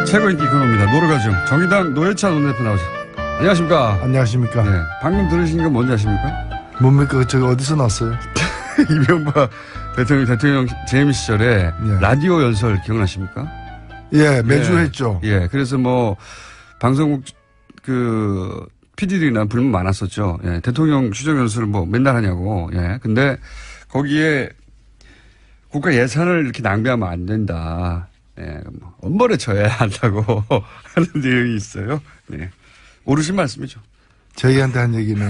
최고 인기 코너입니다. 노래가정 정의당 노회찬 원내대표 나오셨습니다. 안녕하십니까. 안녕하십니까. 네, 방금 들으신 건 뭔지 아십니까? 뭡니까? 저기 어디서 났어요? 이명박 대통령 재임 시절에 라디오 연설 기억나십니까? 예, 매주 했죠. 예, 그래서 뭐 방송국 PD들이나 불만 많았었죠. 예, 대통령 추정 연설을 뭐 맨날 하냐고. 예, 근데 거기에 국가 예산을 이렇게 낭비하면 안 된다. 예, 뭐 엄벌에 져야 한다고 하는 내용이 있어요. 네, 모르신 말씀이죠. 저희한테 한 얘기는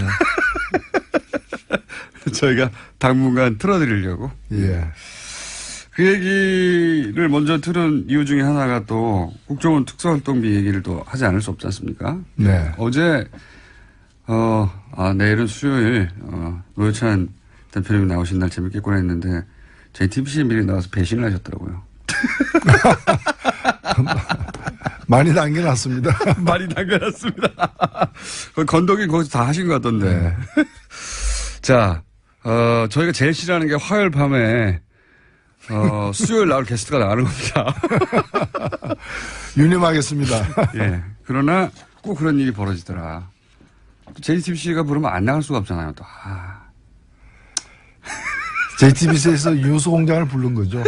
저희가 당분간 틀어드리려고. 예. 그 얘기를 먼저 들은 이유 중에 하나가 또 국정원 특수활동비 얘기를 또 하지 않을 수 없지 않습니까? 네. 어제 내일은 수요일 노회찬 대표님이 나오신 날 재밌겠구나 했는데 JTBC에 미리 나와서 배신을 하셨더라고요. 많이 남겨놨습니다. 많이 남겨놨습니다. 건더기 거기서 다 하신 것 같던데. 네. 자, 저희가 제일 싫어하는 게 화요일 밤에 수요일 나올 게스트가 나가는 겁니다. 유념하겠습니다. 예. 그러나 꼭 그런 일이 벌어지더라. JTBC가 부르면 안 나갈 수가 없잖아요. 또. JTBC에서 유수 공장을 부른 거죠.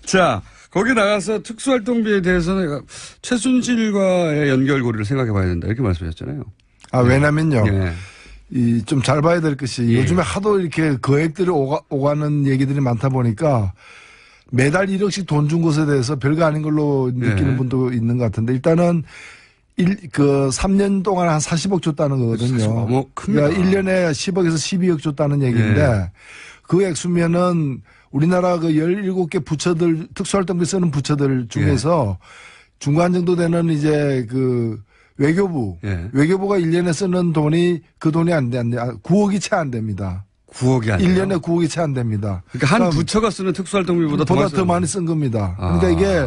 자, 거기 나가서 특수활동비에 대해서는 최순실과의 연결고리를 생각해 봐야 된다. 이렇게 말씀하셨잖아요. 왜냐면요. 예. 좀 잘 봐야 될 것이 요즘에 하도 이렇게 거액들이 오가는 얘기들이 많다 보니까 매달 1억씩 돈 준 것에 대해서 별거 아닌 걸로 느끼는 분도 있는 것 같은데 일단은 3년 동안 한 40억 줬다는 거거든요. 너무 큽니다. 그러니까 1년에 10억에서 12억 줬다는 얘기인데 그 액수면은 우리나라 그 17개 부처들 특수활동비 쓰는 부처들 중에서 중간 정도 되는 이제 외교부. 외교부가 1년에 쓰는 돈이 그 돈이 안 돼. 9억이 채 안 됩니다. 9억이 아니에요? 1년에 9억이 채 안 됩니다. 그러니까 한 부처가 쓰는 특수활동비보다 더 많이 쓴 겁니다. 그러니까 이게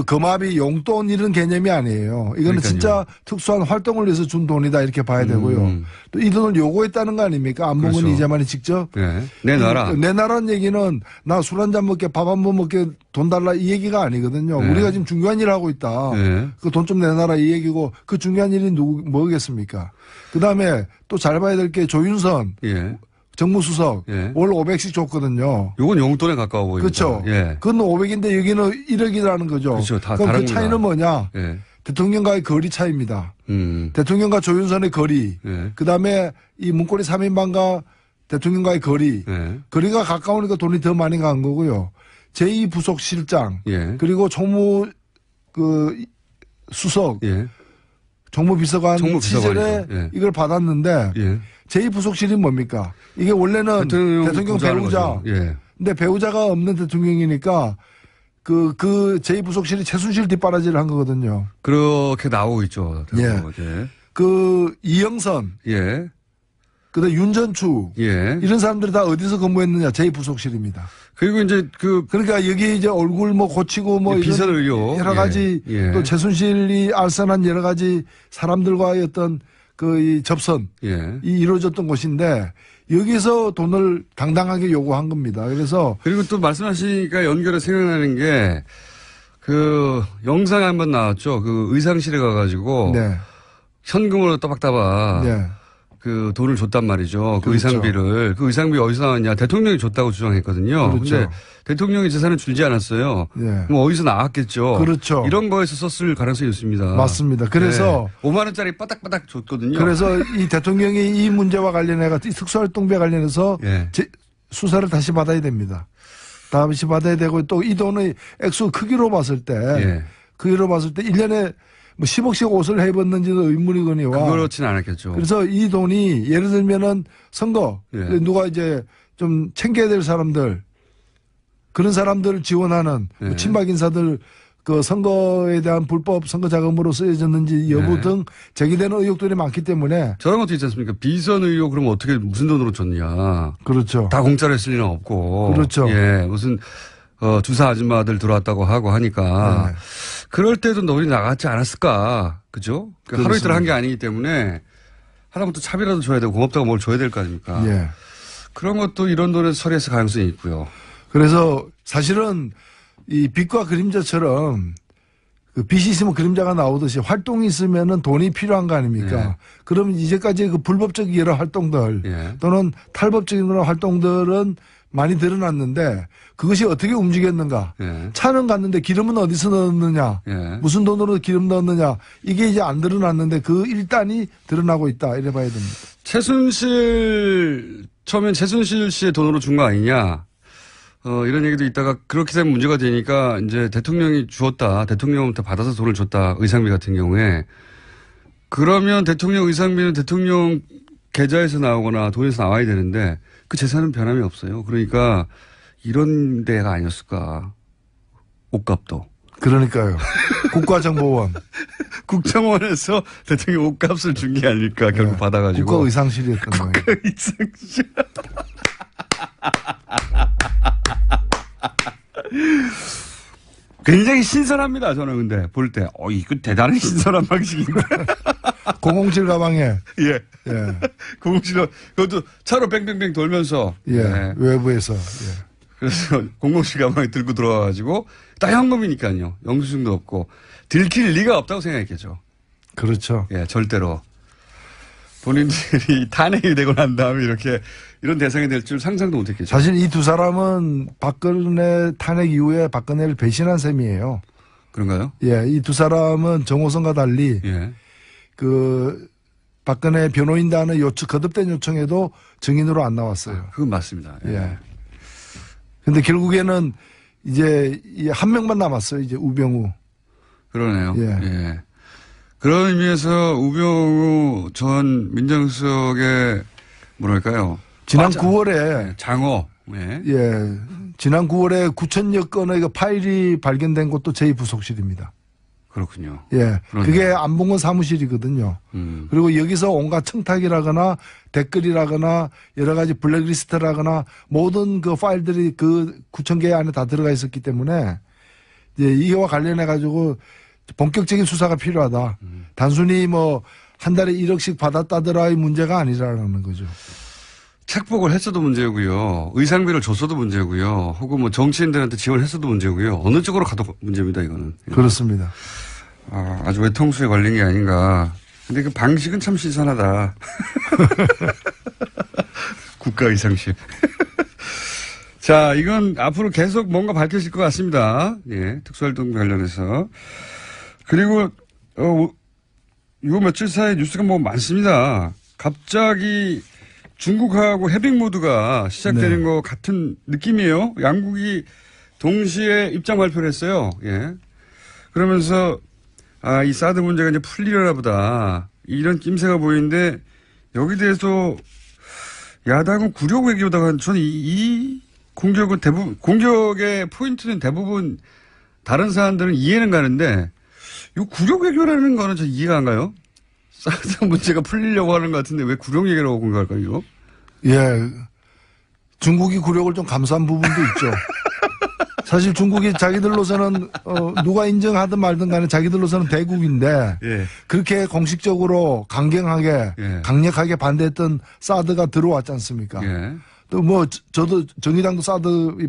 거마비 용돈 이런 개념이 아니에요. 이거는 그러니까요. 진짜 특수한 활동을 위해서 준 돈이다 이렇게 봐야 되고요. 또 이 돈을 요구했다는 거 아닙니까? 안봉근 그렇죠. 이재만이 직접. 내놔라. 내놔라는 얘기는 나 술 한잔 먹게 밥 한 번 먹게 돈 달라 이 얘기가 아니거든요. 우리가 지금 중요한 일을 하고 있다. 그 돈 좀 내놔라 이 얘기고 그 중요한 일이 뭐겠습니까? 그다음에 또 잘 봐야 될 게 조윤선. 정무수석 월 500씩 줬거든요. 요건 용돈에 가까워 보입니다. 그렇죠. 그건 500인데 여기는 1억이라는 거죠. 그렇죠. 그럼 그 차이는 뭐냐? 대통령과의 거리 차이입니다. 대통령과 조윤선의 거리. 그다음에 이 문고리 3인방과 대통령과의 거리. 거리가 가까우니까 돈이 더 많이 간 거고요. 제2부속실장 그리고 총무 수석 정무비서관 시절에 이걸 받았는데 제2부속실이 뭡니까? 이게 원래는 대통령 배우자. 근데 배우자가 없는 대통령이니까 그 제2부속실이 최순실 뒷바라지를 한 거거든요. 그렇게 나오고 있죠. 이영선. 그다음 윤전추. 이런 사람들이 다 어디서 근무했느냐? 제2부속실입니다. 그리고 이제 그러니까 여기 이제 얼굴 고치고 비선 의료. 여러 가지 또 최순실이 알선한 여러 가지 사람들과의 어떤 이 접선이 이루어졌던 곳인데 여기서 돈을 당당하게 요구한 겁니다. 그리고 또 말씀하시니까 연결해 생각나는 게 영상에 한번 나왔죠. 의상실에 가가지고 현금으로 따박따박 돈을 줬단 말이죠. 그렇죠. 의상비를. 그 의상비 어디서 나왔냐. 대통령이 줬다고 주장했거든요. 그렇죠. 근데 대통령이 재산을 줄지 않았어요. 뭐 어디서 나왔겠죠. 그렇죠. 이런 거에서 썼을 가능성이 있습니다. 맞습니다. 그래서 5만 원짜리 바닥바닥 줬거든요. 그래서 이 대통령이 이 문제와 관련해서 이 특수활동비와 관련해서 수사를 다시 받아야 됩니다. 다시 받아야 되고 또 이 돈의 액수 크기로 봤을 때 1년에 10억씩 옷을 해입었는지도 의문이거니와. 그렇진 않았겠죠. 그래서 이 돈이 예를 들면은 선거 누가 이제 좀 챙겨야 될 사람들 그런 사람들을 지원하는 친박 인사들 선거에 대한 불법 선거 자금으로 쓰여졌는지 여부 등 제기되는 의혹들이 많기 때문에 저런 것도 있지 않습니까? 비선 의혹 그러면 어떻게 무슨 돈으로 줬냐. 그렇죠. 다 공짜로 했을 리는 없고. 그렇죠. 무슨 주사 아줌마들 들어왔다고 하고 하니까 그럴 때도 돈이 나갔지 않았을까. 그죠? 하루 이틀 한 게 아니기 때문에 하다못해 차비라도 줘야 되고 고맙다고 뭘 줘야 될 거 아닙니까? 그런 것도 이런 돈에서 처리했을 가능성이 있고요. 그래서 사실은 이 빛과 그림자처럼 그 빛이 있으면 그림자가 나오듯이 활동이 있으면은 돈이 필요한 거 아닙니까? 예. 그럼 이제까지 그 불법적 여러 활동들 예. 또는 탈법적인 그런 활동들은 많이 드러났는데 그것이 어떻게 움직였는가? 예. 차는 갔는데 기름은 어디서 넣었느냐? 예. 무슨 돈으로 기름 넣었느냐? 이게 이제 안 드러났는데 그 일단이 드러나고 있다. 이래 봐야 됩니다. 처음엔 최순실 씨의 돈으로 준 거 아니냐. 이런 얘기도 있다가 그렇게 되면 문제가 되니까 이제 대통령이 주었다. 대통령한테 받아서 돈을 줬다. 의상비 같은 경우에. 그러면 대통령 의상비는 대통령 계좌에서 나오거나 돈에서 나와야 되는데 그 재산은 변함이 없어요. 그러니까 이런 데가 아니었을까. 옷값도. 그러니까요. 국가정보원. 국정원에서 대통령 옷값을 준 게 아닐까 결국 네. 받아가지고. 국가의상실이었던 거예요. 국가의상실. 굉장히 신선합니다. 저는 근데 볼 때. 이거 대단히 신선한 방식인데. 007 가방에. 예. 예. 007로 그것도 차로 뺑뺑뺑 돌면서. 예. 외부에서. 예. 그래서 007 가방에 들고 들어와가지고 딱 현금이니까요. 영수증도 없고 들킬 리가 없다고 생각했겠죠. 그렇죠. 예, 절대로. 본인들이 탄핵이 되고 난 다음에 이렇게 이런 대상이 될 줄 상상도 못했겠죠. 사실 이 두 사람은 박근혜 탄핵 이후에 박근혜를 배신한 셈이에요. 그런가요? 예, 이 두 사람은 정호성과 달리 예. 그 박근혜 변호인단의 거듭된 요청에도 증인으로 안 나왔어요. 그건 맞습니다. 예. 예. 근데 결국에는 이제 이 한 명만 남았어요. 이제 우병우. 그러네요. 예. 예. 그런 의미에서 우병우 전 민정수석의 뭐랄까요? 지난 맞아. 9월에 장어. 예. 예. 지난 9월에 9,000여 건의 그 파일이 발견된 곳도 제2부속실입니다. 그렇군요. 예. 그러네요. 그게 안봉건 사무실이거든요. 그리고 여기서 온갖 청탁이라거나 댓글이라거나 여러 가지 블랙리스트라거나 모든 그 파일들이 그 9,000개 안에 다 들어가 있었기 때문에 이제 이와 관련해 가지고 본격적인 수사가 필요하다. 단순히 뭐 한 달에 1억씩 받았다더라의 문제가 아니라는 거죠. 착복을 했어도 문제고요. 의상비를 줬어도 문제고요. 혹은 뭐 정치인들한테 지원했어도 문제고요. 어느 쪽으로 가도 문제입니다, 이거는. 그렇습니다. 아주 외통수에 걸린 게 아닌가. 근데 그 방식은 참 신선하다. 국가의상실. 자, 이건 앞으로 계속 뭔가 밝혀질 것 같습니다. 예, 특수활동 관련해서. 그리고, 요 며칠 사이 뉴스가 뭐 많습니다. 갑자기 중국하고 해빙 모드가 시작되는 네. 것 같은 느낌이에요. 양국이 동시에 입장 발표를 했어요. 예. 그러면서, 이 사드 문제가 이제 풀리려나 보다. 이런 낌새가 보이는데, 여기 대해서 야당은 굴욕 외교다가 저는 이 공격은 공격의 포인트는 대부분 다른 사람들은 이해는 가는데, 이 굴욕 외교라는 거는 저 이해가 안 가요. 사드 문제가 풀리려고 하는 것 같은데 왜 굴욕 얘기라고 공격할까요, 이거? 예. 중국이 굴욕을 좀 감수한 부분도 있죠. 사실 중국이 자기들로서는 누가 인정하든 말든 간에 자기들로서는 대국인데 예. 그렇게 공식적으로 강경하게 예. 강력하게 반대했던 사드가 들어왔지 않습니까? 예. 또 뭐 저도 정의당도 사드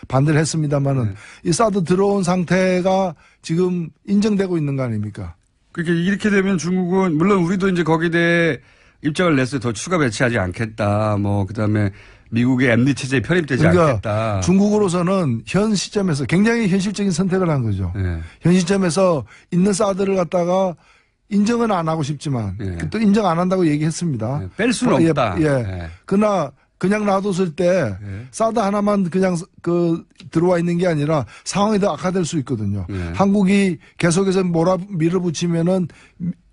반대를 했습니다만은 이 사드 들어온 상태가 지금 인정되고 있는 거 아닙니까? 그렇게 이렇게 되면 중국은 물론 우리도 이제 거기에 대해 입장을 냈어요. 더 추가 배치하지 않겠다. 뭐 그다음에 미국의 MD 체제에 편입되지 않겠다. 그러니까 중국으로서는 현 시점에서 굉장히 현실적인 선택을 한 거죠. 예. 현 시점에서 있는 사드를 갖다가 인정은 안 하고 싶지만 예. 또 인정 안 한다고 얘기했습니다. 예. 뺄 수는 예, 없다. 예. 예. 그러나 그냥 놔뒀을 때 예. 사드 하나만 그냥 들어와 있는 게 아니라 상황이 더 악화될 수 있거든요. 예. 한국이 계속해서 밀어붙이면은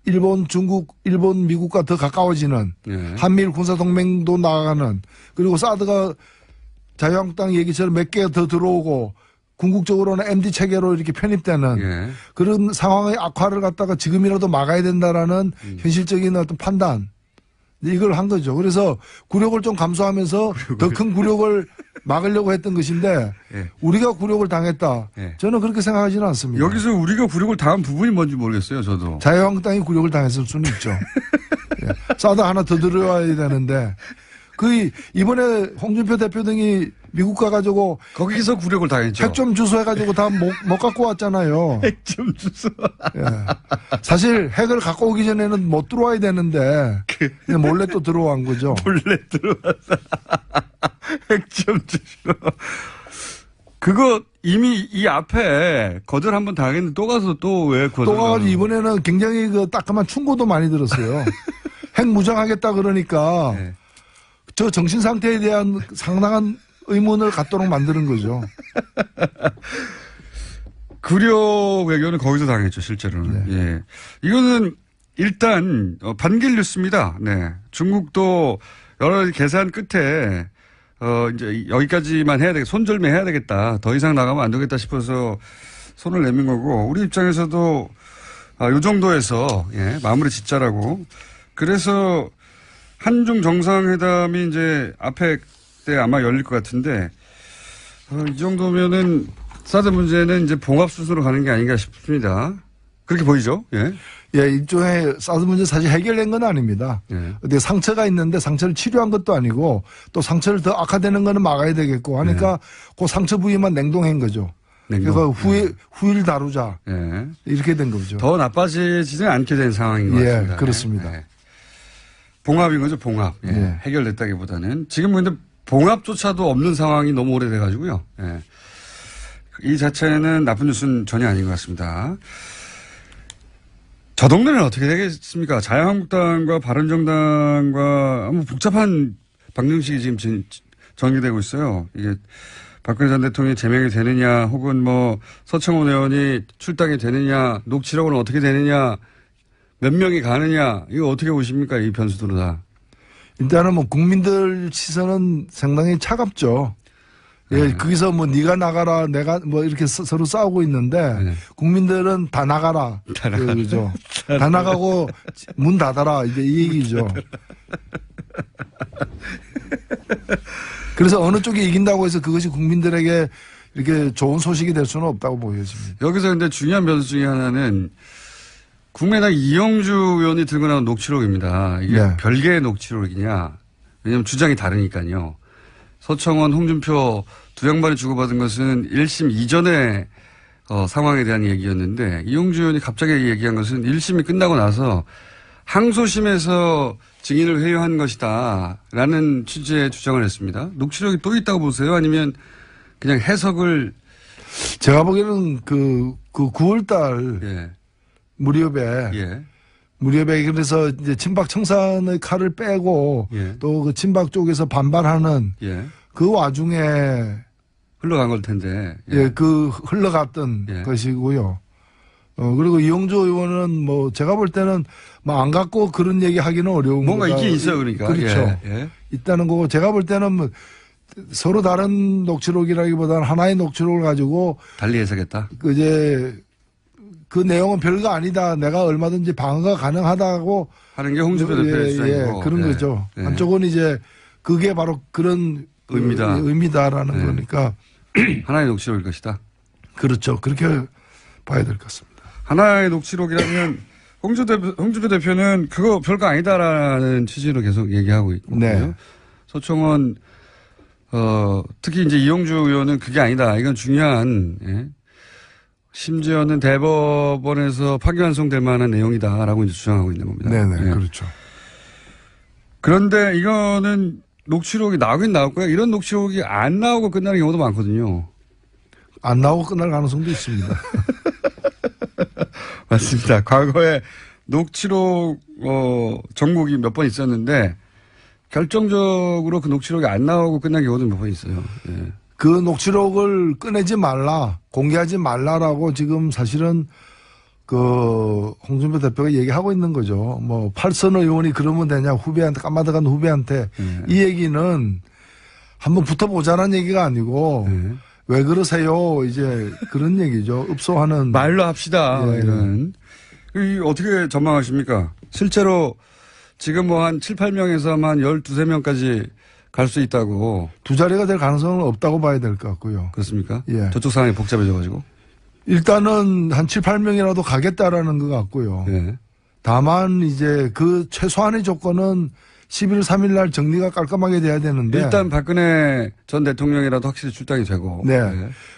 일본, 중국, 일본, 미국과 더 가까워지는 예. 한미일 군사동맹도 나가는 그리고 사드가 자유한국당 얘기처럼 몇 개가 더 들어오고 궁극적으로는 MD 체계로 이렇게 편입되는 예. 그런 상황의 악화를 갖다가 지금이라도 막아야 된다라는 현실적인 어떤 판단 이걸 한 거죠. 그래서 굴욕을 좀 감수하면서 더 큰 굴욕을 막으려고 했던 것인데 예. 우리가 굴욕을 당했다. 예. 저는 그렇게 생각하지는 않습니다. 여기서 우리가 굴욕을 당한 부분이 뭔지 모르겠어요. 저도. 자유한국당이 굴욕을 당했을 수는 있죠. 예. 사드 하나 더 들어와야 되는데 이번에 홍준표 대표 등이 미국 가가지고 거기서 굴욕을 당했죠. 핵 좀 주소해가지고 다 못 갖고 왔잖아요. 핵 좀 주소. 예. 사실 핵을 갖고 오기 전에는 못 들어와야 되는데 그냥 몰래 또 들어온 거죠. 몰래 들어와서 핵 좀 주소. 그거 이미 이 앞에 거절 한번 당했는데 또 가서 또 왜 거절? 또 가가지고 이번에는 굉장히 그 따끔한 충고도 많이 들었어요. 핵 무장하겠다 그러니까 네. 저 정신 상태에 대한 상당한 의문을 갖도록 만드는 거죠. 굴욕 외교는 거기서 당했죠, 실제로는. 네. 예. 이거는 일단 반길 뉴스입니다. 네. 중국도 여러 가지 계산 끝에 이제 여기까지만 해야 되겠다. 손절매 해야 되겠다. 더 이상 나가면 안 되겠다 싶어서 손을 내민 거고, 우리 입장에서도 요 정도에서 예, 마무리 짓자라고. 그래서 한중 정상회담이 이제 앞에 때 아마 열릴 것 같은데, 이 정도면은 사드 문제는 이제 봉합 수순으로 가는 게 아닌가 싶습니다. 그렇게 보이죠? 예. 예, 일종의 사드 문제 사실 해결된 건 아닙니다. 예. 근데 상처가 있는데 상처를 치료한 것도 아니고 또 상처를 더 악화되는 거는 막아야 되겠고 하니까 그 상처 부위만 냉동한 거죠. 그러니까 후일 다루자. 예. 이렇게 된 거죠. 더 나빠지지는 않게 된 상황인 것 예, 같습니다. 그렇습니다. 예. 봉합인 거죠, 봉합. 예. 예. 해결됐다기보다는. 지금 근데 봉합조차도 없는 상황이 너무 오래돼가지고요. 예. 이 자체는 나쁜 뉴스는 전혀 아닌 것 같습니다. 저 동네는 어떻게 되겠습니까? 자유한국당과 바른정당과 아무 복잡한 방정식이 지금 전개되고 있어요. 이게 박근혜 전 대통령이 제명이 되느냐, 혹은 뭐 서청원 의원이 출당이 되느냐, 녹취록은 어떻게 되느냐, 몇 명이 가느냐, 이거 어떻게 보십니까? 이 변수들은 다. 일단은 뭐 국민들 시선은 상당히 차갑죠. 예, 거기서 뭐 네가 나가라, 내가 뭐 이렇게 서로 싸우고 있는데 네. 국민들은 다 나가라. 그죠. 다 나가고 문 닫아라. 이제 이 얘기죠. 그래서 어느 쪽이 이긴다고 해서 그것이 국민들에게 이렇게 좋은 소식이 될 수는 없다고 보여집니다. 여기서 근데 중요한 변수 중에 하나는 국민의당 이영주 의원이 들고 나온 녹취록입니다. 이게 네. 별개의 녹취록이냐. 왜냐하면 주장이 다르니까요. 서청원, 홍준표 두 양반이 주고받은 것은 1심 이전의 상황에 대한 얘기였는데, 이영주 의원이 갑자기 얘기한 것은 1심이 끝나고 나서 항소심에서 증인을 회유한 것이다 라는 취지의 주장을 했습니다. 녹취록이 또 있다고 보세요? 아니면 그냥 해석을? 제가 보기에는 그 9월달 예. 무렵에 예. 그래서 이제 친박 청산의 칼을 빼고 예. 또 그 친박 쪽에서 반발하는 예. 그 와중에 흘러간 걸 텐데. 예, 그 흘러갔던 예. 것이고요. 그리고 이용조 의원은 뭐 제가 볼 때는 뭐 안 갖고 그런 얘기 하기는 어려운 뭔가 거다. 있긴 있어요, 그러니까. 그렇죠. 예. 예. 있다는 거고 제가 볼 때는 뭐 서로 다른 녹취록이라기보다는 하나의 녹취록을 가지고 달리 해석했다. 그 내용은 별거 아니다. 내가 얼마든지 방어가 가능하다고 하는 게 홍준표 대표의 주장이고. 그런 예. 거죠. 예. 한쪽은 이제 그게 바로 그런 의미다라는 예. 거니까 하나의 녹취록일 것이다. 그렇죠. 그렇게 봐야 될 것 같습니다. 하나의 녹취록이라면 홍준표 대표는 그거 별거 아니다라는 취지로 계속 얘기하고 있고요. 네. 서청원 특히 이제 이용주 의원은 그게 아니다. 이건 중요한 예. 심지어는 대법원에서 파기환송될 만한 내용이다라고 이제 주장하고 있는 겁니다. 네네, 예. 그렇죠. 그런데 이거는 녹취록이 나오긴 나올 거예요. 이런 녹취록이 안 나오고 끝나는 경우도 많거든요. 안 나오고 끝날 가능성도 있습니다. 맞습니다. 과거에 녹취록 전국이 몇 번 있었는데 결정적으로 그 녹취록이 안 나오고 끝난 경우도 몇 번 있어요. 예. 그 녹취록을 꺼내지 말라, 공개하지 말라라고 지금 사실은 그 홍준표 대표가 얘기하고 있는 거죠. 뭐 팔선 의원이 그러면 되냐, 후배한테 까마득한 후배한테 이 얘기는 한번 붙어보자는 얘기가 아니고 왜 그러세요? 이제 그런 얘기죠. 읍소하는 말로 합시다. 예. 이런. 어떻게 전망하십니까? 실제로 지금 뭐 한 7, 8명에서 한 12, 3명까지 갈 수 있다고. 두 자리가 될 가능성은 없다고 봐야 될 것 같고요. 그렇습니까? 예. 저쪽 상황이 복잡해져가지고. 일단은 한 7, 8명이라도 가겠다라는 것 같고요. 예. 다만 이제 그 최소한의 조건은 11월 3일 날 정리가 깔끔하게 돼야 되는데. 일단 박근혜 전 대통령이라도 확실히 출당이 되고. 네.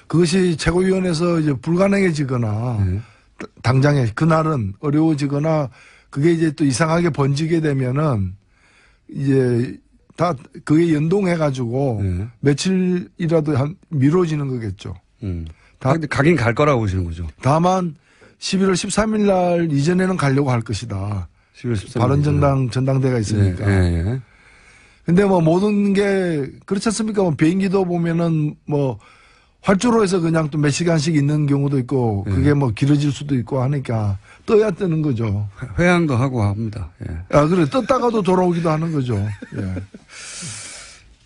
그것이 최고위원회에서 이제 불가능해지거나 당장에 그날은 어려워지거나 그게 이제 또 이상하게 번지게 되면은 이제 다 그게 연동해가지고 며칠이라도 미뤄지는 거겠죠. 근데 가긴 갈 거라고 보시는 거죠. 다만 11월 13일 날 이전에는 가려고 할 것이다. 11월 13일. 바른정당 전당대가 있으니까. 근데 뭐 모든 게 그렇지 않습니까? 뭐 비행기도 보면은 뭐 활주로 해서 그냥 또 몇 시간씩 있는 경우도 있고 그게 뭐 길어질 수도 있고 하니까 떠야 뜨는 거죠. 회항도 하고 합니다. 아, 그래. 떴다가도 돌아오기도 하는 거죠.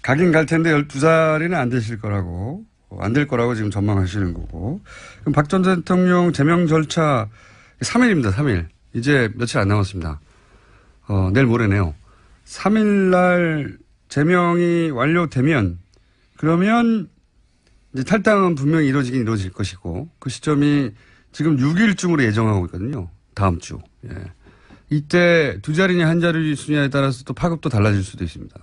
가긴 갈 텐데 12자리는 안 되실 거라고. 안 될 거라고 지금 전망하시는 거고. 그럼 박 전 대통령 제명 절차 3일입니다. 3일. 이제 며칠 안 남았습니다. 내일 모레네요. 3일 날 제명이 완료되면 그러면 이제 탈당은 분명히 이루어지긴 이루어질 것이고 그 시점이 지금 6일쯤으로 예정하고 있거든요. 다음 주. 이때 두 자리냐 한 자리 수냐에 따라서 또 파급도 달라질 수도 있습니다.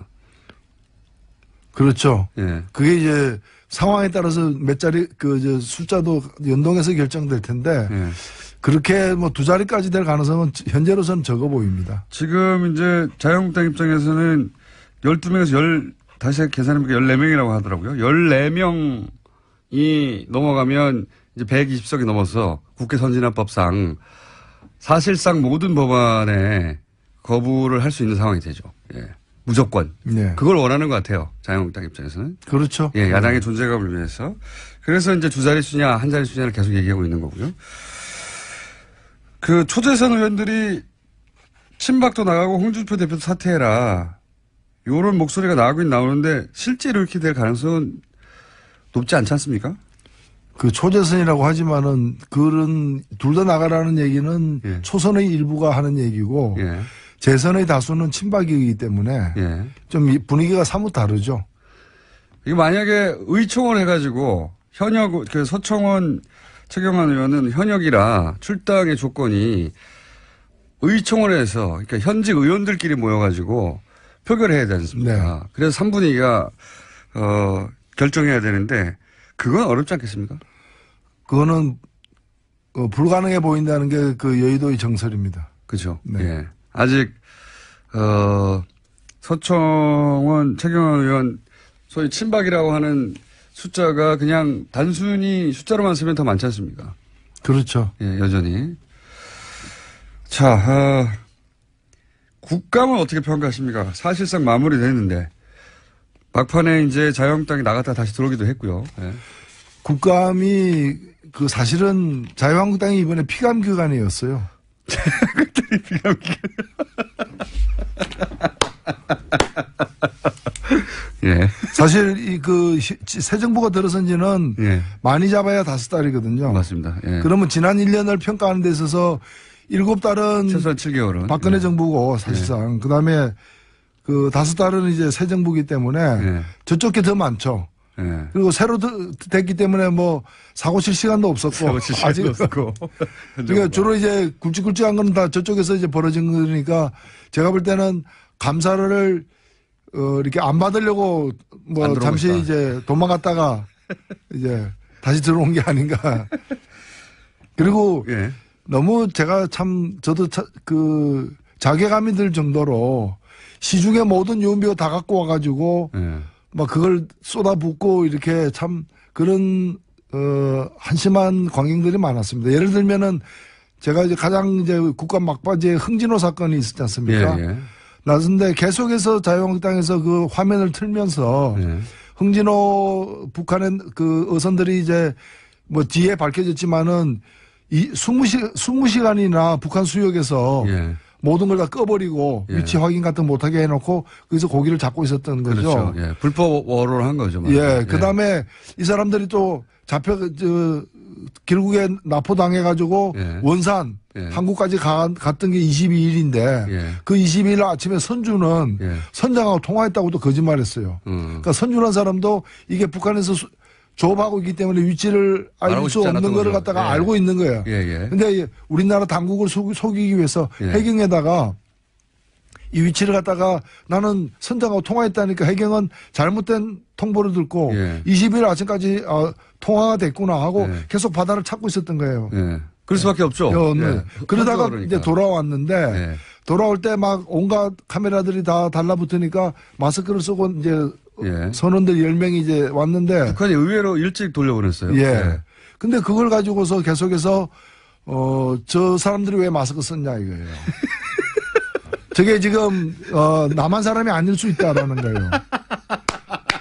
그렇죠. 그게 이제 상황에 따라서 몇 자리 숫자도 연동해서 결정될 텐데 그렇게 뭐 두 자리까지 될 가능성은 현재로서는 적어 보입니다. 지금 이제 자유한국당 입장에서는 12명에서 다시 계산해보니까 14명이라고 하더라고요. 14명이 넘어가면 이제 120석이 넘어서 국회 선진화법상 사실상 모든 법안에 거부를 할 수 있는 상황이 되죠. 무조건. 그걸 원하는 것 같아요. 자유한국당 입장에서는. 그렇죠. 야당의 존재감을 위해서. 그래서 이제 두 자리 수냐, 한 자리 수냐를 계속 얘기하고 있는 거고요. 그 초재선 의원들이 친박도 나가고 홍준표 대표도 사퇴해라. 요런 목소리가 나오긴 나오는데 실제로 이렇게 될 가능성은 높지 않지 않습니까? 그 초재선이라고 하지만은 그런 둘 다 나가라는 얘기는 초선의 일부가 하는 얘기고 재선의 다수는 친박이기 때문에 좀 분위기가 사뭇 다르죠. 이게 만약에 의총을 해가지고 현역 그 서청원 최경환 의원은 현역이라 출당의 조건이 의총을 해서 그러니까 현직 의원들끼리 모여가지고 표결해야 되지 않습니까? 그래서 3분의 2가 결정해야 되는데 그건 어렵지 않겠습니까? 그거는 불가능해 보인다는 게 그 여의도의 정설입니다. 그렇죠. 아직 서청원 최경환 의원 소위 친박이라고 하는 숫자가 그냥 단순히 숫자로만 쓰면 더 많지 않습니까? 그렇죠. 여전히. 자, 국감은 어떻게 평가하십니까? 사실상 마무리됐는데 막판에 이제 자유한국당이 나갔다 다시 들어오기도 했고요. 국감이 그 사실은 자유한국당이 이번에 피감 기간이었어요. 그때 피감 기간. 사실 새 정부가 들어선 지는 많이 잡아야 5달이거든요. 맞습니다. 그러면 지난 1년을 평가하는 데 있어서 7달은 최소한 7개월은 박근혜 정부고 사실상 그다음에 그 5달은 이제 새 정부이기 때문에 저쪽 게 더 많죠. 그리고 새로 됐기 때문에 뭐 사고 칠 시간도 없었고 아직 없었고. 그러니까 주로 이제 굵직굵직한 건 다 저쪽에서 이제 벌어진 거니까 제가 볼 때는 감사를 이렇게 안 받으려고 뭐 잠시 이제 도망갔다가 이제 다시 들어온 게 아닌가. 그리고 너무 제가 참 저도 그 자괴감이 들 정도로 시중에 모든 유언비어 다 갖고 와가지고 막 그걸 쏟아붓고 이렇게 참 그런 한심한 광경들이 많았습니다. 예를 들면은 제가 이제 가장 이제 국감 막바지에 흥진호 사건이 있었지 않습니까? 나선데 계속해서 자유한국당에서 그 화면을 틀면서 흥진호 북한의 그 어선들이 이제 뭐 뒤에 밝혀졌지만은 20시간이나 북한 수역에서 모든 걸 다 꺼버리고 위치 확인 같은 거 못하게 해놓고 거기서 고기를 잡고 있었던 거죠. 그렇죠. 불법 어로를 한 거죠. 그 다음에 이 사람들이 또 결국에 납포당해가지고 원산 한국까지 갔던 게 22일인데 그 22일 아침에 선주는 선장하고 통화했다고 또 거짓말했어요. 그러니까 선주라는 사람도 이게 북한에서 조업하고 있기 때문에 위치를 알 수 없는 거를 갖다가 알고 있는 거예요. 근데 우리나라 당국을 속이기 위해서 해경에다가 이 위치를 갖다가 나는 선장하고 통화했다니까 해경은 잘못된 통보를 듣고 예. 20일 아침까지 통화가 됐구나 하고 예. 계속 바다를 찾고 있었던 거예요. 예. 그럴 수밖에 없죠. 네. 그러다가 그러니까. 이제 돌아왔는데 예. 돌아올 때 막 온갖 카메라들이 다 달라붙으니까 마스크를 쓰고 이제 예. 선원들 10명이 이제 왔는데 북한이 의외로 일찍 돌려보냈어요. 예. 근데 그걸 가지고서 계속해서 저 사람들이 왜 마스크 썼냐 이거예요. 저게 지금 남한 사람이 아닐 수 있다라는 거예요.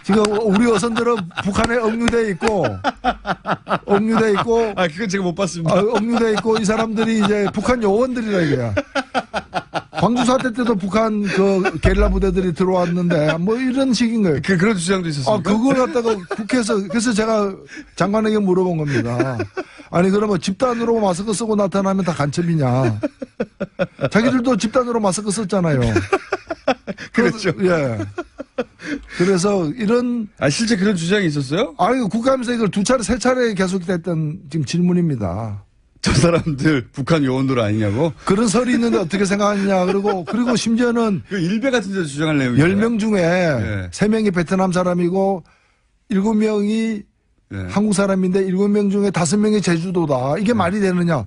지금 우리 어선들은 북한에 억류돼 있고 아, 그건 제가 못 봤습니다. 억류돼 있고 이 사람들이 이제 북한 요원들이라 이거야. 광주 사태 때도 북한 그 게릴라 부대들이 들어왔는데 뭐 이런 식인 거예요. 그런 주장도 있었습니까? 그걸 갖다가 국회에서 그래서 제가 장관에게 물어본 겁니다. 아니 그러면 집단으로 마스크 쓰고 나타나면 다 간첩이냐? 자기들도 집단으로 마스크 썼잖아요. 그렇죠. 예. 그래서 이런 실제 그런 주장이 있었어요? 아니 국감에서 이걸 두 차례 세 차례 계속됐던 지금 질문입니다. 저 사람들 북한 요원들 아니냐고? 그런 설이 있는데 어떻게 생각하느냐. 그리고 심지어는 그 일베 같은 데서 주장할 내용이 10명 중에 예. 3명이 베트남 사람이고 7명이 예. 한국 사람인데 7명 중에 5명이 제주도다. 이게 말이 되느냐.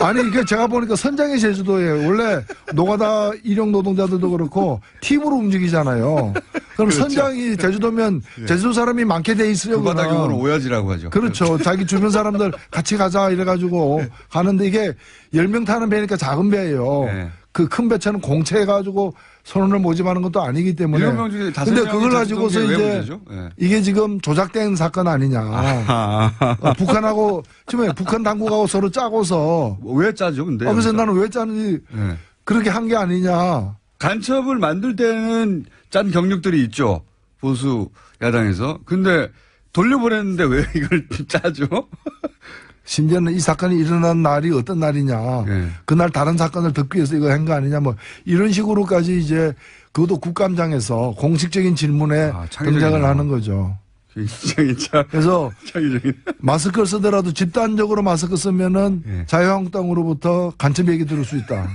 아니, 이게 제가 보니까 선장이 제주도예요. 원래 노가다 일용 노동자들도 그렇고 팀으로 움직이잖아요. 그럼 그렇죠. 선장이 제주도면 제주도 사람이 많게 돼 있어요. 그 바닥 용어는 오야지라고 하죠. 그렇죠. 자기 주변 사람들 같이 가자 이래가지고 가는데 이게 10명 타는 배니까 작은 배예요. 네. 그 큰 배차는 공채해가지고 선원을 모집하는 것도 아니기 때문에. 7명 중에 5명이 근데 그걸 가지고서 왜 이제 문제죠? 네. 이게 지금 조작된 사건 아니냐. 북한하고 지금 북한 당국하고 서로 짜고서. 왜 짜죠, 근데? 그래서 나는 왜 짜는지 네. 그렇게 한 게 아니냐. 간첩을 만들 때는 짠 경력들이 있죠. 보수 야당에서. 근데 돌려보냈는데 왜 이걸 짜죠? 심지어는 이 사건이 일어난 날이 어떤 날이냐. 네. 그날 다른 사건을 듣기 위해서 이거 한 거 아니냐. 뭐 이런 식으로까지 이제 그것도 국감장에서 공식적인 질문에 창의적이네요. 등장을 하는 거죠. 굉장히 그래서 창의적인. 마스크를 쓰더라도 집단적으로 마스크 쓰면은 네. 자유한국당으로부터 간첩 얘기 들을 수 있다.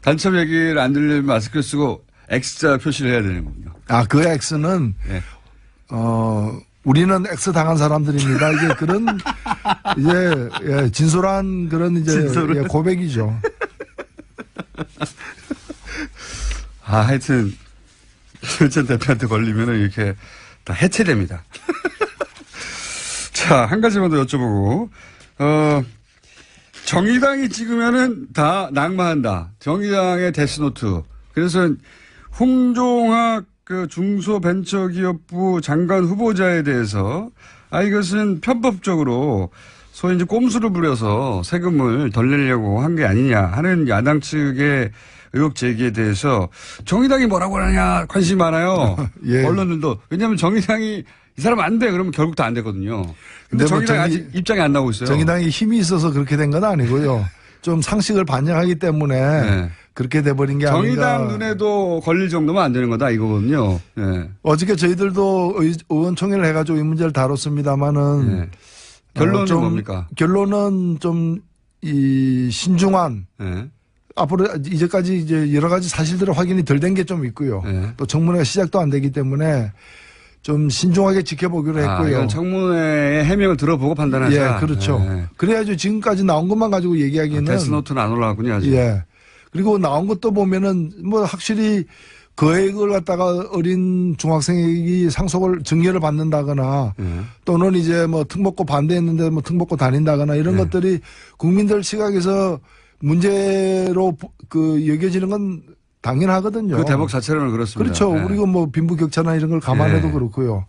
간첩 얘기를 안 들리면 마스크를 쓰고 X자 표시를 해야 되는군요. 그 X는 네. 우리는 X 당한 사람들입니다. 이제 그런 이제 예, 진솔한 그런 이제 예, 고백이죠. 하여튼 전 대표한테 걸리면은 이렇게 다 해체됩니다. 자, 한 가지만 더 여쭤보고 정의당이 찍으면은 다 낙마한다. 정의당의 데스노트. 그래서 홍종학 그 중소벤처기업부 장관 후보자에 대해서 이것은 편법적으로 소위 이제 꼼수를 부려서 세금을 덜 내려고 한 게 아니냐 하는 야당 측의 의혹 제기에 대해서 정의당이 뭐라고 하느냐 관심이 많아요. 예. 언론들도. 왜냐하면 정의당이 이 사람 안 돼. 그러면 결국 다 안 되거든요. 근데 근데 뭐 정의당이 아직 입장이 안 나오고 있어요. 정의당이 힘이 있어서 그렇게 된 건 아니고요. 좀 상식을 반영하기 때문에 네. 그렇게 돼버린 게 정의당 아닌가. 눈에도 걸릴 정도면 안 되는 거다 이거거든요. 네. 어저께 저희들도 의원총회를 해가지고 이 문제를 다뤘습니다마는 네. 결론은 좀 뭡니까? 결론은 좀 이 신중한 네. 앞으로 이제까지 이제 여러 가지 사실들의 확인이 덜 된 게 좀 있고요. 네. 또 청문회가 시작도 안 되기 때문에 좀 신중하게 지켜보기로 했고요. 이건 청문회의 해명을 들어보고 판단하자. 예, 그렇죠. 네. 그래야죠. 지금까지 나온 것만 가지고 얘기하기는. 데스노트는 안 올라왔군요, 아직. 예. 그리고 나온 것도 보면은 뭐 확실히 거액을 갖다가 어린 중학생이 상속을 증여를 받는다거나 또는 이제 뭐 특목고 반대했는데 뭐 특목고 다닌다거나 이런 것들이 국민들 시각에서 문제로 그 여겨지는 건 당연하거든요. 그 대목 자체로는 그렇습니다. 그렇죠. 네. 그리고 뭐 빈부격차나 이런 걸 감안해도 네. 그렇고요.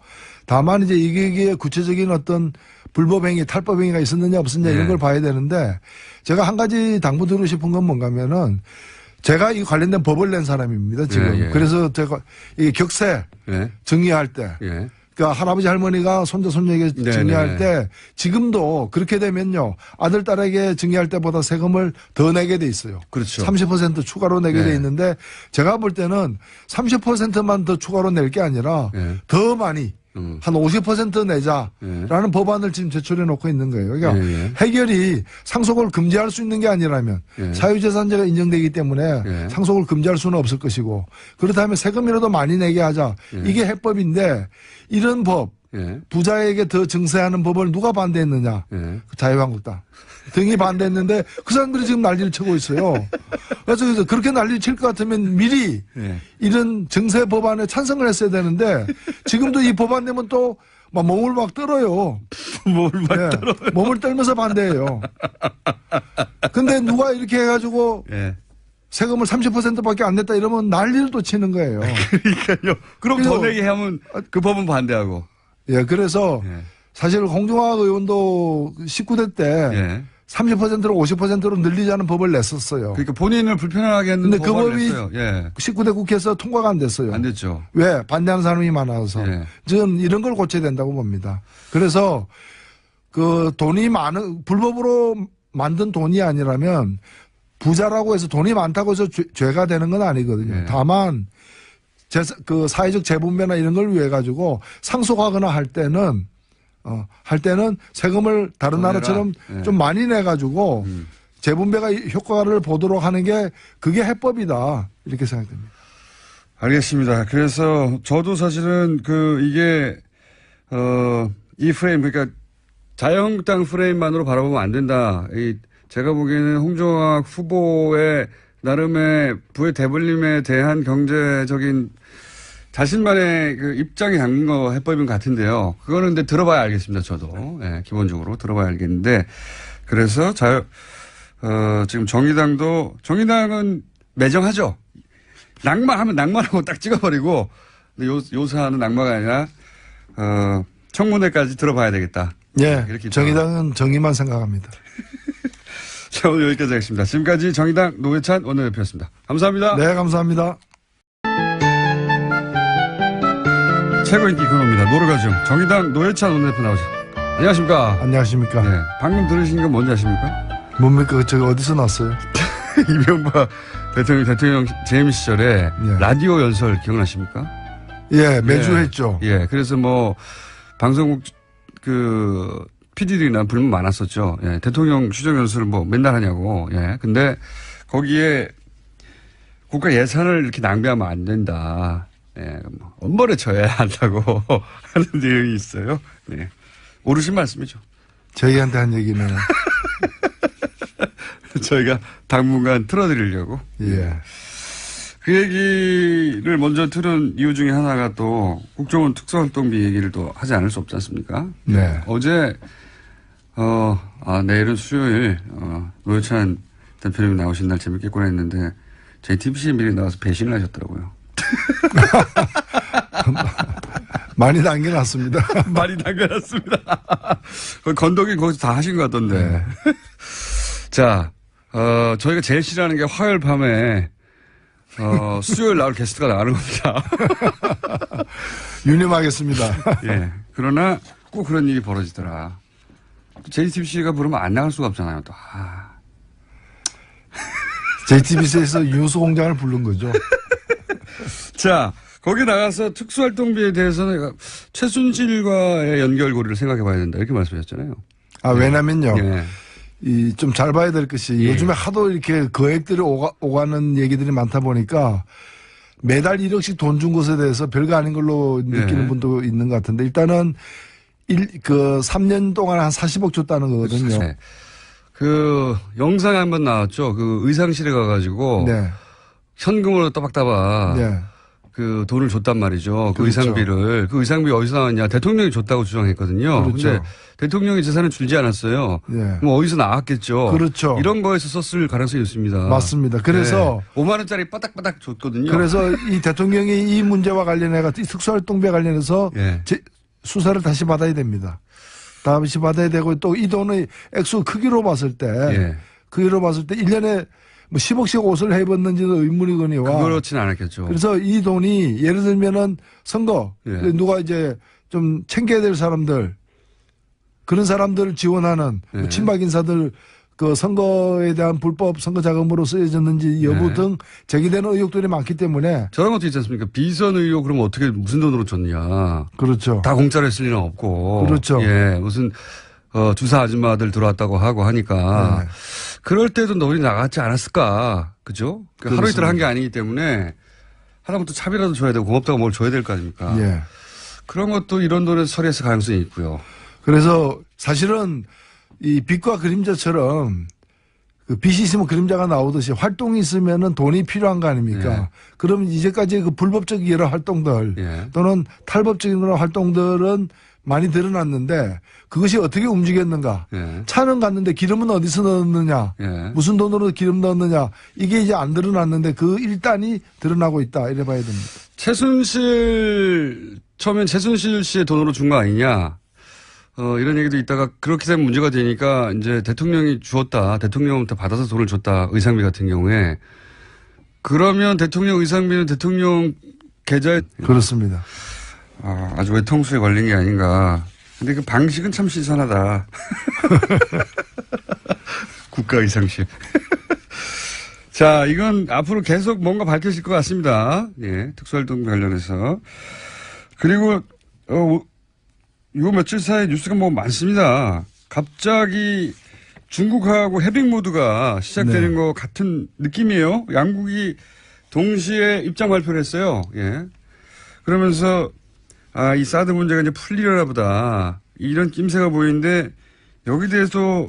다만 이제 이게 구체적인 어떤 불법행위, 탈법행위가 있었느냐 없었느냐 이런 네. 걸 봐야 되는데 제가 한 가지 당부드리고 싶은 건 뭔가 하면은 제가 이 관련된 법을 낸 사람입니다. 지금. 예, 예. 그래서 제가 이 격세 예. 정리할 때 예. 그러니까 할아버지 할머니가 손자 손녀에게 네, 증여할 네. 때 지금도 그렇게 되면요 아들 딸에게 증여할 때보다 세금을 더 내게 돼 있어요. 그렇죠. 30% 추가로 내게 네. 돼 있는데 제가 볼 때는 30%만 더 추가로 낼 게 아니라 네. 더 많이 한 50% 내자라는 법안을 지금 제출해 놓고 있는 거예요. 그러니까 해결이 상속을 금지할 수 있는 게 아니라면 사유재산제가 인정되기 때문에 상속을 금지할 수는 없을 것이고 그렇다면 세금이라도 많이 내게 하자. 이게 해법인데 이런 법 부자에게 더 증세하는 법을 누가 반대했느냐. 자유한국당 등이 반대했는데 그 사람들이 지금 난리를 치고 있어요. 그래서 그렇게 난리를 칠 것 같으면 미리 이런 증세 법안에 찬성을 했어야 되는데 지금도 이 법안 내면 또 막 몸을 막 떨어요. 몸을 막 떨어요. 몸을 떨면서 반대해요. 근데 누가 이렇게 해가지고 세금을 30%밖에 안 냈다 이러면 난리를 또 치는 거예요. 그러니까요. 그럼 더 내게 하면 그 법은 반대하고. 그래서 사실 홍종학 의원도 19대 때 30%로 50%로 늘리자는 법을 냈었어요. 그러니까 본인을 불편하게 했는데 그 법이 19대 국회에서 통과가 안 됐어요. 안 됐죠. 왜? 반대하는 사람이 많아서. 저는 이런 걸 고쳐야 된다고 봅니다. 그래서 그 돈이 불법으로 만든 돈이 아니라면 부자라고 해서 돈이 많다고 해서 죄가 되는 건 아니거든요. 다만 그 사회적 재분배나 이런 걸 위해 가지고 상속하거나 할 때는 세금을 다른 나라처럼 좀 많이 내가지고 재분배가 효과를 보도록 하는 게 그게 해법이다. 이렇게 생각됩니다. 알겠습니다. 그래서 저도 사실은 이게, 이 프레임, 그러니까 자유한국당 프레임만으로 바라보면 안 된다. 제가 보기에는 홍종학 후보의 나름의 부의 대불림에 대한 경제적인 자신만의 그 입장이 담긴 거 해법인 것 같은데요. 그거는 근데 들어봐야 알겠습니다. 저도. 기본적으로 들어봐야 알겠는데. 그래서 지금 정의당은 매정하죠. 낭만하면 낭만하고 딱 찍어버리고. 근데 요사하는 낭만이 아니라, 청문회까지 들어봐야 되겠다. 이렇게 정의당은 정의만 생각합니다. 자, 오늘 여기까지 하겠습니다. 지금까지 정의당 노회찬 원내대표였습니다. 감사합니다. 네, 감사합니다. 최고 인기 근호입니다. 노르가즘 정의당 노회찬 원내대표 나오셨습니다. 안녕하십니까. 안녕하십니까. 방금 들으신 건 뭔지 아십니까? 뭡니까? 저거 어디서 났어요? 이명박 대통령 재임 시절에 라디오 연설 기억나십니까? 매주 했죠. 그래서 방송국 PD들이나 불만 많았었죠. 대통령 추정 연설을 맨날 하냐고. 근데 거기에 국가 예산을 이렇게 낭비하면 안 된다. 엄벌에 처해야 한다고 하는 내용이 있어요. 옳으신 말씀이죠. 저희한테 한 얘기네요. 저희가 당분간 틀어드리려고. 그 얘기를 먼저 틀은 이유 중에 하나가 또 국정원 특수활동비 얘기를 또 하지 않을 수 없지 않습니까? 어제, 내일은 수요일, 노회찬 대표님이 나오신 날 재밌겠구나 했는데, JTBC에 미리 나와서 배신을 하셨더라고요. 많이 남겨놨습니다. 많이 남겨놨습니다. 건더기 거기서 다 하신 것 같던데. 자, 저희가 제일 싫어하는 게 화요일 밤에, 수요일 나올 게스트가 나가는 겁니다. 유념하겠습니다. 그러나 꼭 그런 일이 벌어지더라. JTBC가 부르면 안 나갈 수가 없잖아요, 또. JTBC에서 유수공장을 부른 거죠. 자, 거기 나가서 특수활동비에 대해서는 최순실과의 연결고리를 생각해 봐야 된다. 이렇게 말씀하셨잖아요. 왜냐면요. 좀 잘 봐야 될 것이 요즘에 하도 이렇게 거액들이 오가는 얘기들이 많다 보니까 매달 1억씩 돈 준 것에 대해서 별거 아닌 걸로 느끼는 분도 있는 것 같은데 일단은 3년 동안 한 40억 줬다는 거거든요. 그 영상에 한번 나왔죠. 그 의상실에 가가지고 현금으로 따박따박 그 돈을 줬단 말이죠. 그 의상비를. 그 의상비 어디서 나왔냐. 대통령이 줬다고 주장했거든요. 근데 대통령이 재산을 줄지 않았어요. 그럼 어디서 나왔겠죠. 이런 거에서 썼을 가능성이 있습니다. 맞습니다. 그래서 5만 원짜리 바닥바닥 줬거든요. 그래서 이 대통령이 이 문제와 관련해서 이 특수활동비와 관련해서 수사를 다시 받아야 됩니다. 다시 받아야 되고 또 이 돈의 액수 크기로 봤을 때 1년에 10억씩 옷을 해입었는지도 의문이거니와. 그렇진 않았겠죠. 그래서 이 돈이 예를 들면은 선거 누가 이제 좀 챙겨야 될 사람들 그런 사람들을 지원하는 친박 인사들 그 선거에 대한 불법 선거 자금으로 쓰여졌는지 여부 네. 등 제기되는 의혹들이 많기 때문에 저런 것도 있지 않습니까? 비선 의혹 그러면 어떻게 무슨 돈으로 줬냐. 그렇죠. 다 공짜로 했을 리는 없고. 그렇죠. 예, 무슨 주사 아줌마들 들어왔다고 하고 하니까 네. 그럴 때도 논의 나갔지 않았을까. 그죠? 그러니까 하루 이틀 그렇습니다. 한 게 아니기 때문에 하나부터 차비라도 줘야 되고 고맙다고 뭘 줘야 될 거 아닙니까? 예. 그런 것도 이런 돈에서 처리했을 가능성이 있고요. 그래서 사실은 이 빛과 그림자처럼 그 빛이 있으면 그림자가 나오듯이 활동이 있으면은 돈이 필요한 거 아닙니까? 예. 그럼 이제까지 그 불법적 여러 활동들 예. 또는 탈법적인 그런 활동들은 많이 드러났는데 그것이 어떻게 움직였는가? 예. 차는 갔는데 기름은 어디서 넣었느냐? 예. 무슨 돈으로 기름 넣었느냐? 이게 이제 안 드러났는데 그 일단이 드러나고 있다. 이래 봐야 됩니다. 처음엔 최순실 씨의 돈으로 준 거 아니냐. 이런 얘기도 있다가 그렇게 되면 문제가 되니까 이제 대통령이 주었다. 대통령부터 받아서 돈을 줬다. 의상비 같은 경우에. 그러면 대통령 의상비는 대통령 계좌에 그렇습니다. 아주 외통수에 걸린 게 아닌가. 근데 그 방식은 참 신선하다. 국가 의상실. 자, 이건 앞으로 계속 뭔가 밝혀질 것 같습니다. 예, 특수활동 관련해서. 그리고, 요 며칠 사이 뉴스가 뭐 많습니다. 갑자기 중국하고 해빙 모드가 시작되는 것 같은 느낌이에요. 양국이 동시에 입장 발표를 했어요. 예. 그러면서, 이 사드 문제가 이제 풀리려나 보다. 이런 낌새가 보이는데, 여기 대해서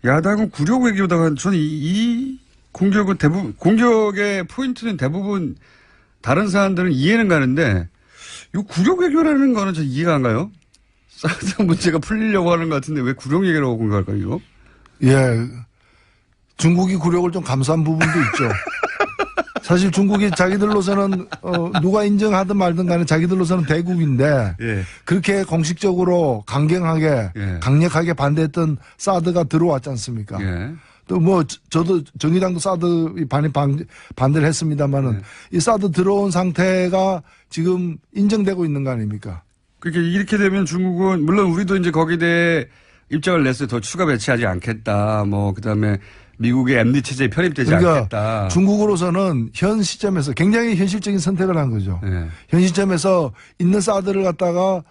야당은 굴욕 외교다가 저는 이 공격은 공격의 포인트는 대부분 다른 사람들은 이해는 가는데, 이 굴욕 외교라는 거는 저 이해가 안 가요. 사드 문제가 풀리려고 하는 것 같은데 왜 굴욕 얘기라고 공격할까요, 이거? 예. 중국이 굴욕을 좀 감수한 부분도 있죠. 사실 중국이 자기들로서는 누가 인정하든 말든 간에 자기들로서는 대국인데 예. 그렇게 공식적으로 강경하게 예. 강력하게 반대했던 사드가 들어왔지 않습니까? 예. 또 뭐 저도 정의당도 사드 반대를 했습니다마는 이 사드 들어온 상태가 지금 인정되고 있는 거 아닙니까? 그렇게 이렇게 되면 중국은 물론 우리도 이제 거기에 대해 입장을 냈어요. 더 추가 배치하지 않겠다. 뭐 그다음에 미국의 MD 체제에 편입되지 그러니까 않겠다. 중국으로서는 현 시점에서 굉장히 현실적인 선택을 한 거죠. 예. 현 시점에서 있는 사드를 갖다가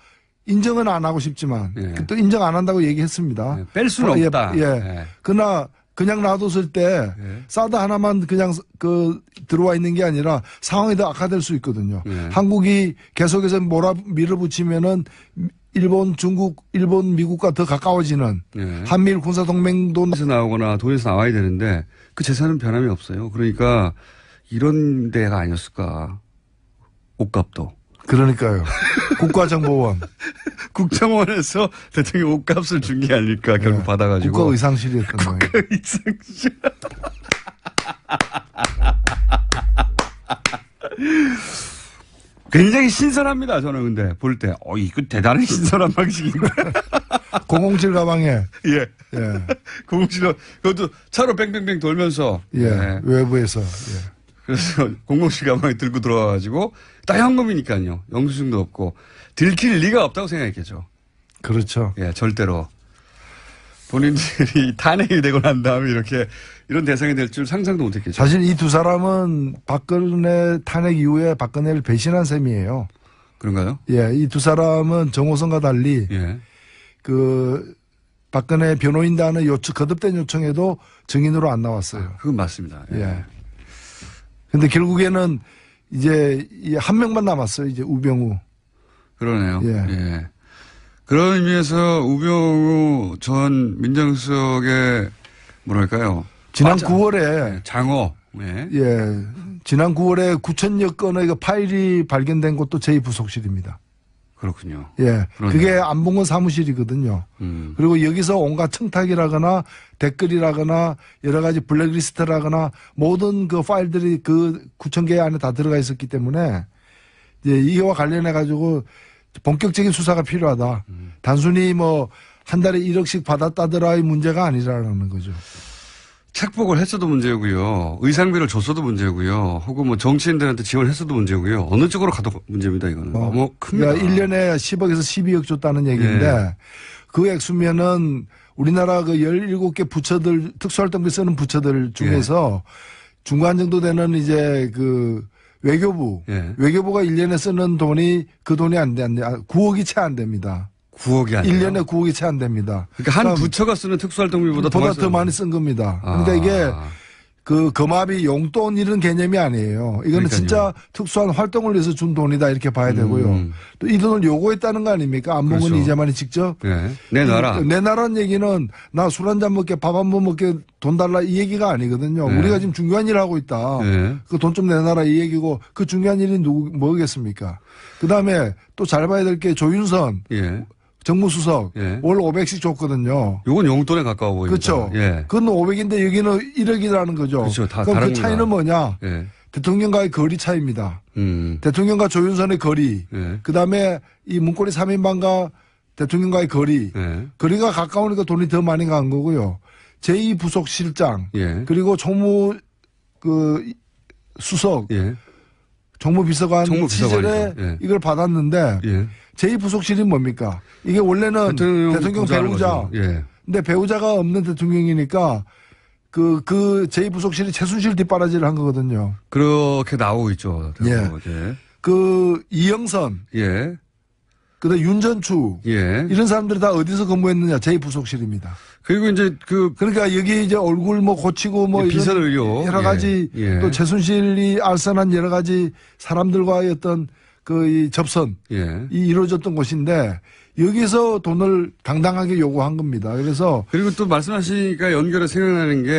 인정은 안 하고 싶지만 예. 또 인정 안 한다고 얘기했습니다. 예, 뺄 수는 없다. 예. 예. 그러나 그냥 놔뒀을 때 예. 사드 하나만 그냥 들어와 있는 게 아니라 상황이 더 악화될 수 있거든요. 예. 한국이 계속해서 밀어붙이면은 일본, 중국, 일본, 미국과 더 가까워지는 예. 한미일 군사동맹도 돈에서 나오거나 돈에서 나와야 되는데 그 재산은 변함이 없어요. 그러니까 이런 데가 아니었을까. 옷값도. 그러니까요. 국가정보원, 국정원에서 대통령 옷값을 준 게 아닐까 결국 네. 받아가지고. 국가의상실이었던 거예요. 국가의상실. 굉장히 신선합니다. 저는 근데 볼 때. 이거 대단히 신선한 방식인데. 007 가방에 예. 예. 공공실로 그것도 차로 뺑뺑뺑 돌면서. 예. 외부에서 예. 그래서 007 가방에 들고 들어와가지고 딱 현금이니까요. 영수증도 없고 들킬 리가 없다고 생각했겠죠. 그렇죠. 예, 절대로. 본인들이 탄핵이 되고 난 다음에 이렇게 이런 대상이 될 줄 상상도 못했겠죠. 사실 이 두 사람은 박근혜 탄핵 이후에 박근혜를 배신한 셈이에요. 그런가요? 예, 이 두 사람은 정호성과 달리 예. 그 박근혜 변호인단의 거듭된 요청에도 증인으로 안 나왔어요. 그건 맞습니다. 예. 예. 근데 결국에는 이제 이 한 명만 남았어요. 이제 우병우. 그러네요. 예. 예. 그런 의미에서 우병우 전 민정수석의 뭐랄까요? 지난 맞아. 9월에 예, 장어. 예. 예. 지난 9월에 9천여 건의 그 파일이 발견된 곳도 제 부속실입니다. 그렇군요. 예. 그러네요. 그게 안봉근 사무실이거든요. 그리고 여기서 온갖 청탁이라거나 댓글이라거나 여러 가지 블랙리스트라거나 모든 그 파일들이 그 9천 개 안에 다 들어가 있었기 때문에 이제 이와 관련해 가지고 본격적인 수사가 필요하다. 단순히 뭐 한 달에 1억씩 받았다더라의 문제가 아니라는 거죠. 착복을 했어도 문제고요. 의상비를 줬어도 문제고요. 혹은 뭐 정치인들한테 지원했어도 문제고요. 어느 쪽으로 가도 문제입니다. 이거는 너무 큽니다. 그러니까 1년에 10억에서 12억 줬다는 얘기인데 예. 그 액수면은 우리나라 그 17개 부처들, 특수활동비 쓰는 부처들 중에서 중간 정도 되는 이제 그 외교부, 외교부가 1년에 쓰는 돈이 그 돈이 안 돼, 9억이 채 안 됩니다. 9억이 아니에요? 1년에 9억이 채 안 됩니다. 그러니까 한 부처가 쓰는 특수활동비보다 더 많이 쓴 겁니다. 그러니까 이게 그 금압이 용돈 이런 개념이 아니에요. 이거는 그러니까요. 진짜 특수한 활동을 위해서 준 돈이다 이렇게 봐야 되고요. 또 이 돈을 요구했다는 거 아닙니까? 안봉근 그렇죠. 이재만이 직접. 내놔라. 내놔라는 얘기는 나 술 한잔 먹게 밥 한 번 먹게 돈 달라 이 얘기가 아니거든요. 우리가 지금 중요한 일을 하고 있다. 그 돈 좀 내놔라 이 얘기고 그 중요한 일이 뭐겠습니까? 그다음에 또 잘 봐야 될 게 조윤선. 정무수석 월 500씩 줬거든요. 요건 용돈에 가까워 보입니다. 그렇죠. 그건 500인데 여기는 1억이라는 거죠. 그렇죠. 다 그럼 그 다릅니다. 차이는 뭐냐? 대통령과의 거리 차이입니다. 대통령과 조윤선의 거리. 그다음에 이 문고리 3인방과 대통령과의 거리. 거리가 가까우니까 돈이 더 많이 간 거고요. 제2부속실장 그리고 총무 그 수석 정무비서관 시절에 이걸 받았는데 제2부속실이 뭡니까? 이게 원래는 대통령 배우자. 근데 배우자가 없는 대통령이니까 그 제2부속실이 최순실 뒷바라지를 한 거거든요. 그렇게 나오고 있죠. 그 이영선. 그다음 윤전추. 이런 사람들이 다 어디서 근무했느냐? 제2부속실입니다. 그리고 이제 그러니까 여기 이제 얼굴 뭐 고치고 뭐 비선 의료 여러 가지 또 최순실이 알선한 여러 가지 사람들과의 어떤 그 이 접선이 이루어졌던 곳인데 여기서 돈을 당당하게 요구한 겁니다. 그래서 그리고 또 말씀하시니까 연결해 생각나는 게